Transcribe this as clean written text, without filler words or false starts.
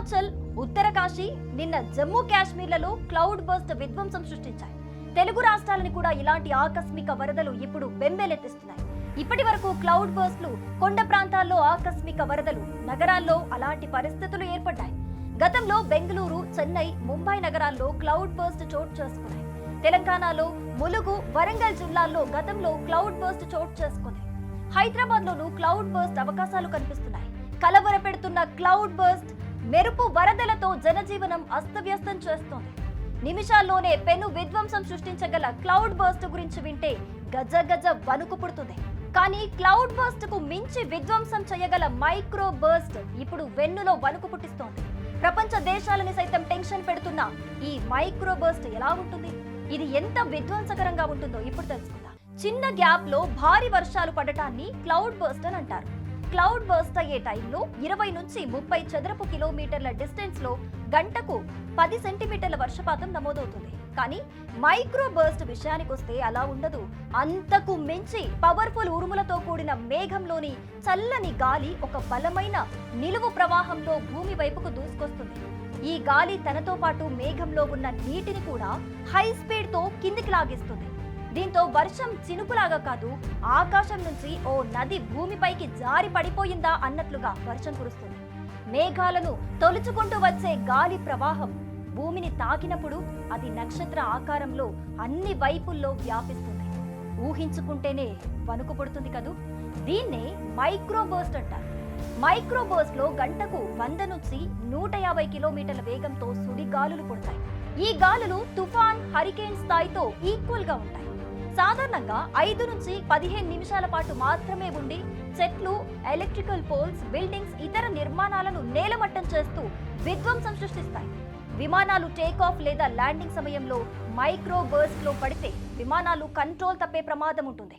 హిమాచల్, ఉత్తరకాశీ, నిన్న జమ్మూ కాశ్మీర్లలో cloud burst విధ్వంసం సృష్టించాయి. తెలుగు రాష్ట్రాలను కూడా ఇలాంటి ఆకస్మిక వరదలు ఇప్పుడు బెంబేలెత్తిస్తున్నాయి. ఇప్పటి వరకు క్లౌడ్ బర్స్ట్లు, కొండ ప్రాంతాల్లో ఆకస్మిక వరదలు, నగరాల్లో అలాంటి పరిస్థితులు ఏర్పడ్డాయి. గతంలో బెంగళూరు, చెన్నై, ముంబై నగరాల్లో క్లౌడ్ బర్స్ట్ చోటు చేసుకున్నాయి. తెలంగాణలో ములుగు, వరంగల్ జిల్లాల్లో గతంలో క్లౌడ్ బర్స్ట్ చోటు చేసుకుంది. హైదరాబాద్ లోనూ క్లౌడ్ బర్స్ట్ అవకాశాలు కనిపిస్తున్నాయి. కలవర పెడుతున్న క్లౌడ్ బర్స్ట్, మెరుపు వరదలతో జనజీవనం అస్తవ్యస్తం చేస్తోంది. నిమిషాల్లోనే పెను విధ్వంసం సృష్టించగల క్లౌడ్ బర్స్ట్ గురించి వింటే గజ గజ వణుకు పుడుతుంది. కానీ క్లౌడ్ బర్స్ట్ కు మించి విధ్వంసం చేయగల మైక్రో బర్స్ట్ ఇప్పుడు వెన్నులో వణుకు పుట్టిస్తోంది. ప్రపంచ దేశాలని సైతం టెన్షన్ పెడుతున్న ఈ మైక్రో బర్స్ట్ ఎలా ఉంటుంది? ఇది ఎంత విధ్వంసకరంగా ఉంటుందో ఇప్పుడు తెలుసుకుందాం. చిన్న గ్యాప్ లో భారీ వర్షాలు పడటాన్ని క్లౌడ్ బర్స్ట్ అని అంటారు. క్లౌడ్ బర్స్ట్ అయ్యే టైంలో 20 నుంచి 30 చదరపు కిలోమీటర్ల డిస్టెన్స్ లో గంటకు 10 సెంటీమీటర్ల వర్షపాతం నమోదవుతుంది. కానీ మైక్రో బర్స్ట్ విషయానికి వస్తే అలా ఉండదు. అంతకు మించి పవర్ఫుల్ ఉరుములతో కూడిన మేఘంలోని చల్లని గాలి ఒక బలమైన నిలువు ప్రవాహంలో భూమి వైపుకు దూసుకొస్తుంది. ఈ గాలి తనతో పాటు మేఘంలో ఉన్న నీటిని కూడా హై స్పీడ్ తో కిందికి లాగిస్తుంది. దీంతో వర్షం చినుకులాగా కాదు, ఆకాశం నుంచి ఓ నది భూమిపైకి జారి పడిపోయిందా అన్నట్లుగా వర్షం కురుస్తుంది. మేఘాలను తొలుచుకుంటూ వచ్చే గాలి ప్రవాహం భూమిని తాకినప్పుడు అది నక్షత్ర ఆకారంలో అన్ని వైపుల్లో వ్యాపిస్తుంది. ఊహించుకుంటేనే వణుకు పుడుతుంది కదూ. దీన్నే మైక్రో బర్స్ట్ అంటారు. మైక్రో బర్స్ట్ లో గంటకు 100 నుంచి 150 కిలోమీటర్ల వేగంతో సుడిగాలులు పుడతాయి. ఈ గాలులు తుఫాన్, హరికేన్ స్థాయితో ఈక్వల్ గా ఉంటాయి. సాధారణంగా 5 నుంచి 15 నిమిషాల పాటు మాత్రమే ఉండి చెట్లు, ఎలక్ట్రికల్ పోల్స్, బిల్డింగ్స్, ఇతర నిర్మాణాలను నేలమట్టం చేస్తూ విధ్వంసం సృష్టిస్తాయి. విమానాలు టేక్ ఆఫ్ లేదా ల్యాండింగ్ సమయంలో మైక్రో బర్స్ట్ లో పడితే విమానాలు కంట్రోల్ తప్పే ప్రమాదం ఉంటుంది.